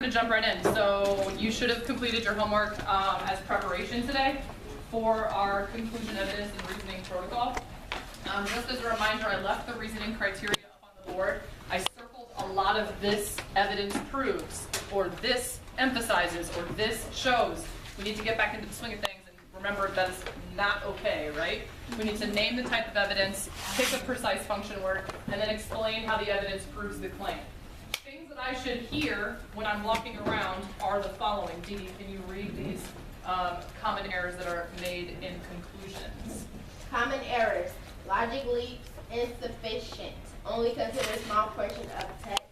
To jump right in. So you should have completed your homework as preparation today for our conclusion, evidence, and reasoning protocol. Just as a reminder, I left the reasoning criteria up on the board. I circled a lot of this evidence proves, or this emphasizes, or this shows. We need to get back into the swing of things and remember that's not okay, right? We need to name the type of evidence, pick a precise function word, and then explain how the evidence proves the claim. Things that I should hear when I'm walking around are the following. Dee Dee, can you read these common errors that are made in conclusions? Common errors. Logic leaps, insufficient. Only consider small portion of text.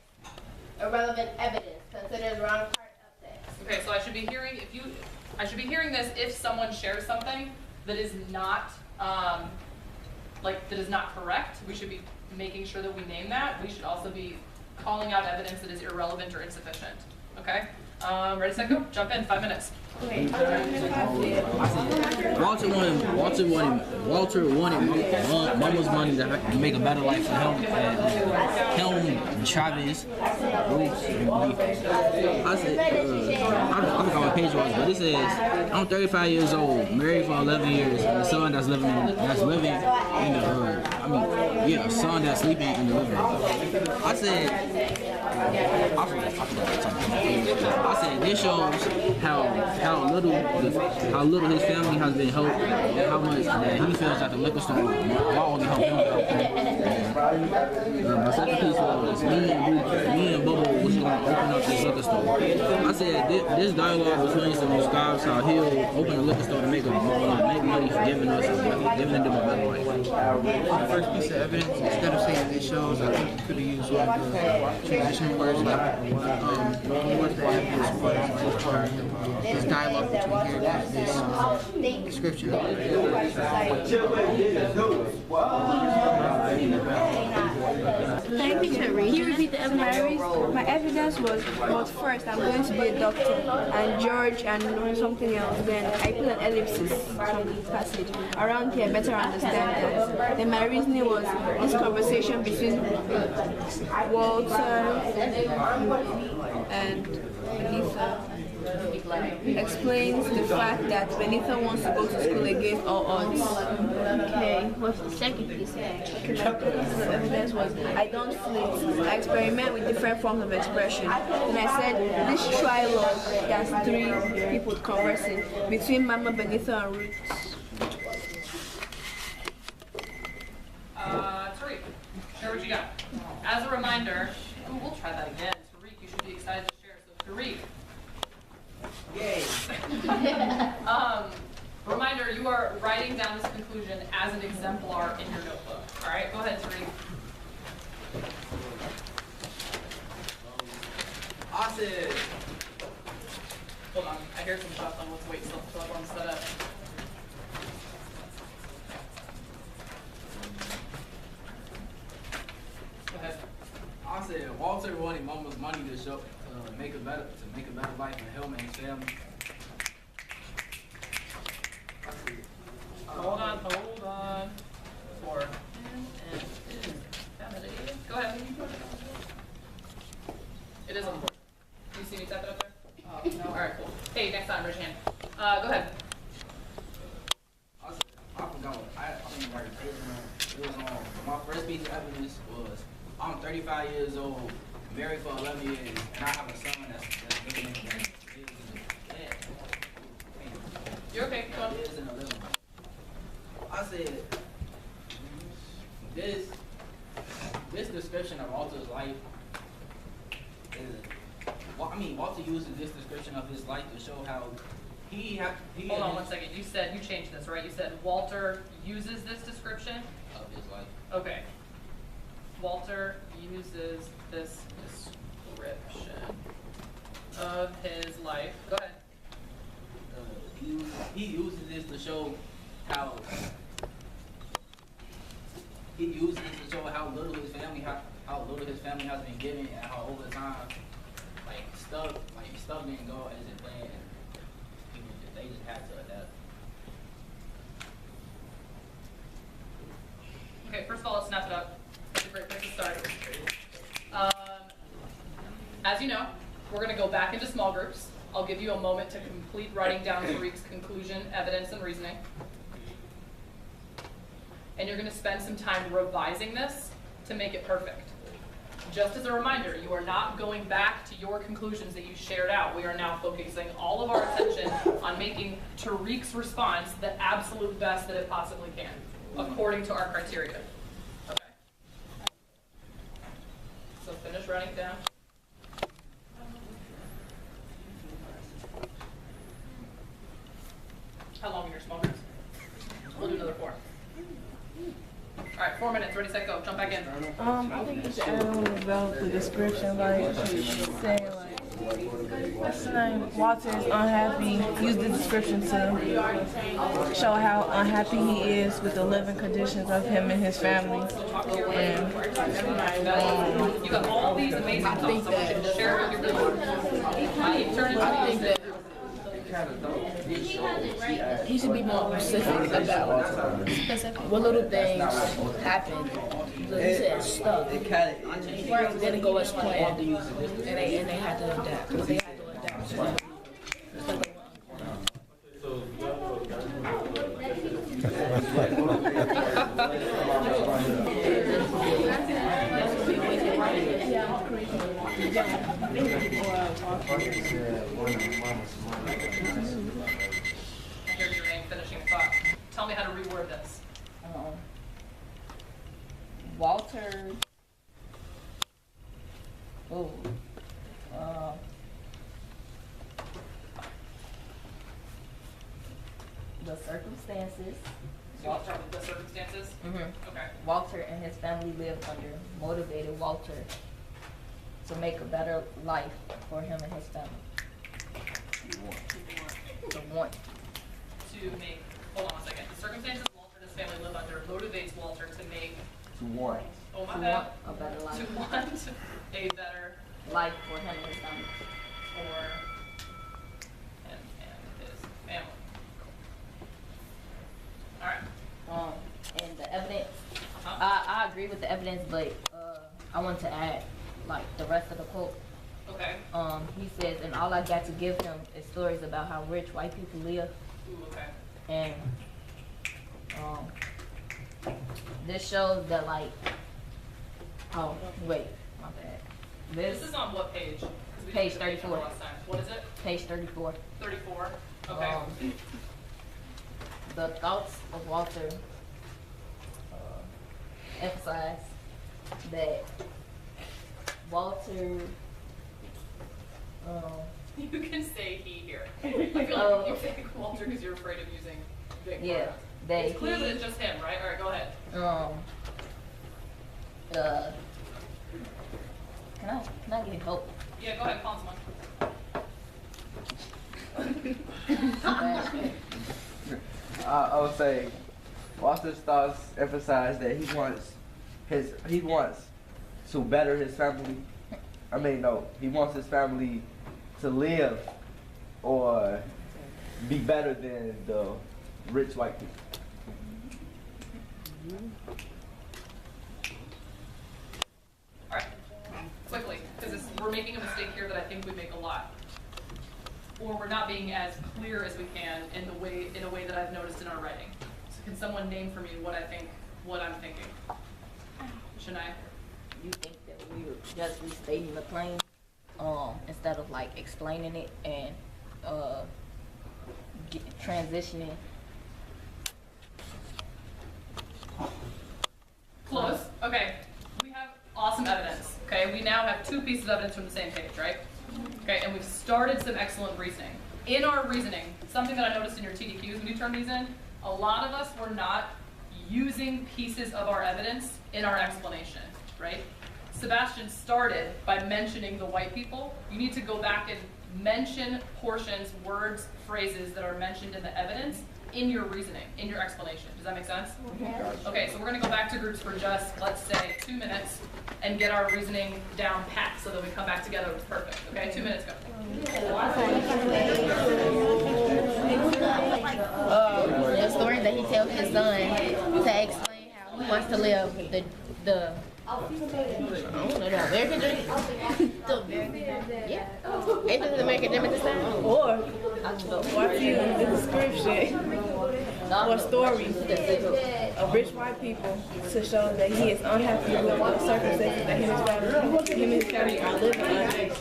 Irrelevant evidence. Consider the wrong part of text. Okay, so I should be hearing this if someone shares something that is not that is not correct. We should be making sure that we name that. We should also be calling out evidence that is irrelevant or insufficient. Okay? Ready, set, go? Jump in, 5 minutes. Walter wanted Mama's money to make a better life for him and Travis. I said, I forgot what page it was, but it says, I'm 35 years old, married for 11 years, and a son that's living in the a son that's sleeping in the living room. I said, I said, this shows how little his family has been helped, and how much that he feels that the liquor store won't only help him. My second piece was me and Bubba was going to open up this liquor store. I said this dialogue between some describes how he'll open a liquor store to make money for giving them a better life. The first piece of evidence, instead of saying this shows, I think you could have used one of the transition words like what the evidence was for this dialogue between here and this description. Can you repeat the evidence? My evidence was, well, first I'm going to be a doctor, and George and something else. Then I put an ellipsis from the passage. Around here, better understand that. Then my reasoning was this conversation between Walter and Benita explains the fact that Benita wants to go to school against all odds. Okay, what's the second piece? Okay, my piece of evidence was I don't flit. I experiment with different forms of expression. And I said this trilogue, that's 3 people conversing between Mama, Benita, and Ruth. Tariq, share what you got. As a reminder, we'll try that again. Tariq, you should be excited to share. So Tariq. Yay. Reminder, you are writing down this conclusion as an exemplar in your notebook. All right, go ahead, Tariq. I said, Hold on, I hear some shots on let's wait till everyone's set up. Go ahead. I said Walter wanted Mama's money to make a better life for him and his family. Hold on. For him and his family. Go ahead. It is on the board. Do you see me type it up there? No. All right, cool. Hey, next time, raise your hand. Go ahead. I forgot what I didn't write it. It was on. My first piece of evidence was I'm 35 years old, married for 11 years, and I have a son that's living in the You're okay. Go on. lives in a living room. I said this description of Walter's life is. Walter uses this description of his life to show how he Hold on 1 second. You said you changed this, right? You said Walter uses this description of his life. Okay. Walter uses this description of his life. Go ahead. He uses this to show how how little his family has been given, and how over time stuff didn't go as it planned. They just had to adapt. Okay, first of all, let's snap it up. That's a great place to start. As you know, we're going to go back into small groups. I'll give you a moment to complete writing down Tariq's conclusion, evidence, and reasoning. And you're going to spend some time revising this to make it perfect. Just as a reminder, you are not going back to your conclusions that you shared out. We are now focusing all of our attention on making Tariq's response the absolute best that it possibly can, according to our criteria. Okay? So finish writing it down. How long are your small groups? We'll do another 4. All right, 4 minutes. Ready, set, go. Jump back in. I think you should add on about the description, like saying like, what's the name? Walter is unhappy. Use the description to show how unhappy he is with the living conditions of him and his family. And You got all these amazing thoughts. I want you to share what you're doing. Turn it to He should be more specific about what little things happened. He said stuff. It didn't go as planned, and they had to adapt. They had to adapt. Here's your name, finishing thought. Tell me how to reword this. Walter. The circumstances. So you want to start with the circumstances? Okay. Walter and his family lived under motivated Walter to make a better life for him and his family. To want. To make, hold on a second. The circumstances Walter and his family live under motivates Walter to make, To want. oh my To bad, want a better life. to want a better Life for him and his family. for him and his family. All right. And the evidence, Uh-huh. I agree with the evidence, but I want to add like the rest of the quote. Okay. He says, and all I got to give him is stories about how rich white people live. Ooh, okay. And this shows that like, oh wait, my bad. This is on what page? 'Cause we Page did the number 34. last time. What is it? Page 34. 34? Okay. The thoughts of Walter emphasize that Walter. You can say he here. I feel like you're saying Walter because you're afraid of using big Yeah, pronouns. that It's clear that he. it's just him, right? All right, go ahead. Can I get help? Yeah, go ahead, call someone. I would say Walter's thoughts emphasize that he wants to better his family. I mean, no, he wants his family to live or be better than the rich white people. All right, quickly, because we're making a mistake here that I think we make a lot. Or we're not being as clear as we can in a way that I've noticed in our writing. So can someone name for me what I'm thinking? Shania? You think that we were just restating the claim, instead of like explaining it and transitioning? Close. Okay. We have awesome evidence. Okay. We now have 2 pieces of evidence from the same page, right? Okay. And we've started some excellent reasoning. In our reasoning, something that I noticed in your TDQs when you turn these in, a lot of us were not using pieces of our evidence in our explanation, right? Sebastian started by mentioning the white people. You need to go back and mention portions, words, phrases that are mentioned in the evidence in your reasoning, in your explanation. Does that make sense? Okay, so we're going to go back to groups for just, let's say, 2 minutes and get our reasoning down pat so that we come back together with perfect. Okay, 2 minutes, go. The story that he tells his son to explain how he wants to live, the I don't know the American drink. The American drink. Yeah. Ain't this the American drink this time? Or watch you in the description or stories of rich white people to show that he is unhappy with the circumstances that him and his family are living under.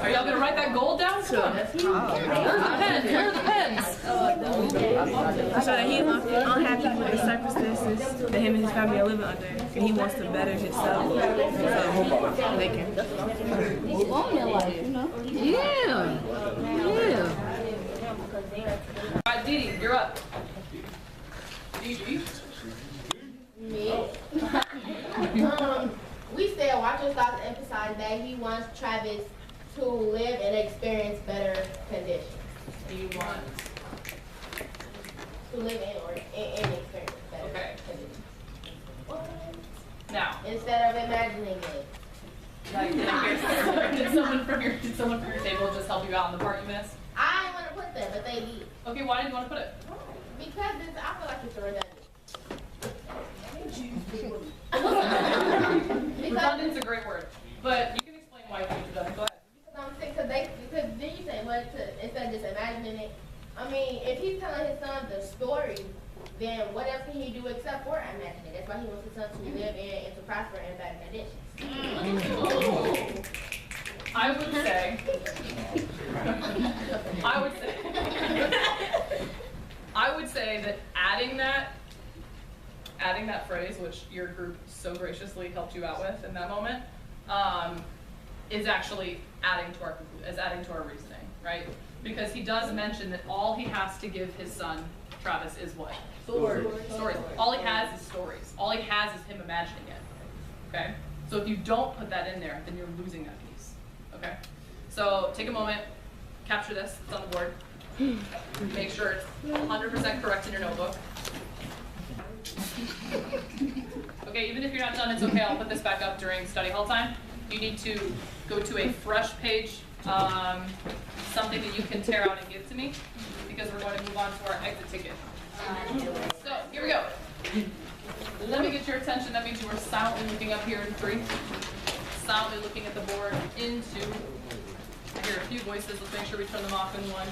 Are y'all gonna write that goal down? Come on. Where's the pen? Where are the pens? To show that he is unhappy with the circumstances that him and his family are living under, and he wants to better himself. So they can Move on in life, you know? Yeah. Yeah. All right, Dee Dee, you're up. Dee Me. We said Watcher Stocks emphasized that he wants Travis to live and experience better conditions. do you want? To live in or in experience better Okay. conditions. Now, Instead of imagining it. like, did someone from your table just help you out on the part you missed? I didn't want to put that, but they did. Okay, why did you want to put it? Because I feel like it's redundant. Redundant's a great word, but you can explain why you think it's redundant. Go ahead. Because then you say instead of just imagining it. I mean, if he's telling his son the story, then what else can he do except for imagine it? That's why he wants his son to live in and to prosper in bad conditions. I would say that adding that phrase, which your group so graciously helped you out with in that moment, is actually adding to our reasoning, right? Because he does mention that all he has to give his son, Travis, is what? Stories. All he has is stories. All he has is him imagining it, okay? So if you don't put that in there, then you're losing that piece, okay? So take a moment, capture this, it's on the board. Make sure it's 100% correct in your notebook. Okay, even if you're not done, it's okay, I'll put this back up during study hall time. You need to go to a fresh page, something that you can tear out and give to me, because we're going to move on to our exit ticket. So, here we go. Let me get your attention. That means you are silently looking up here in 3. Silently looking at the board in 2. I hear a few voices. Let's make sure we turn them off in 1.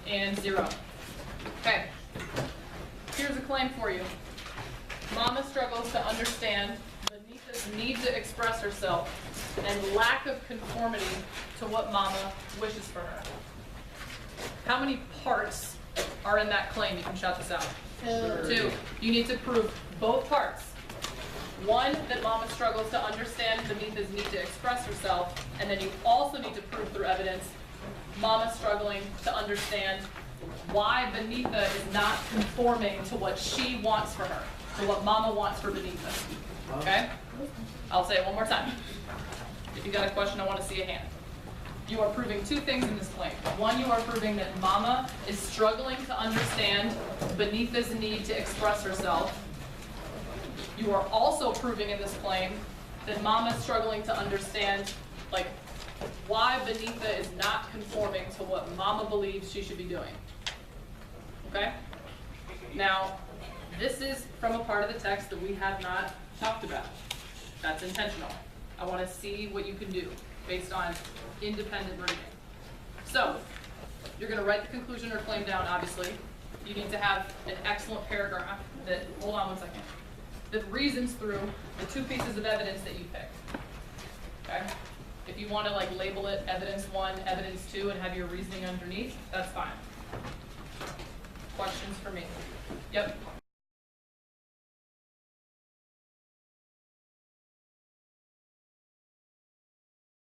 And 0. Okay. Here's a claim for you. Mama struggles to understand Benita's need to express herself and lack of conformity to what Mama wishes for her. How many parts are in that claim? You can shout this out. 2. You need to prove both parts. 1, that Mama struggles to understand Benita's need to express herself, and then you also need to prove through evidence Mama struggling to understand why Benita is not conforming to what she wants for her, to what Mama wants for Benita. Okay? I'll say it one more time. If you got a question, I want to see a hand. You are proving 2 things in this claim. 1, you are proving that Mama is struggling to understand Benita's need to express herself. You are also proving in this claim that Mama is struggling to understand, like, why Benita is not conforming to what Mama believes she should be doing. Okay? Now, this is from a part of the text that we have not talked about. That's intentional. I want to see what you can do based on independent reading. So, you're going to write the conclusion or claim down, obviously. You need to have an excellent paragraph that, hold on one second, that reasons through the 2 pieces of evidence that you picked. Okay? If you want to like label it evidence 1, evidence 2, and have your reasoning underneath, that's fine. Questions for me? Yep.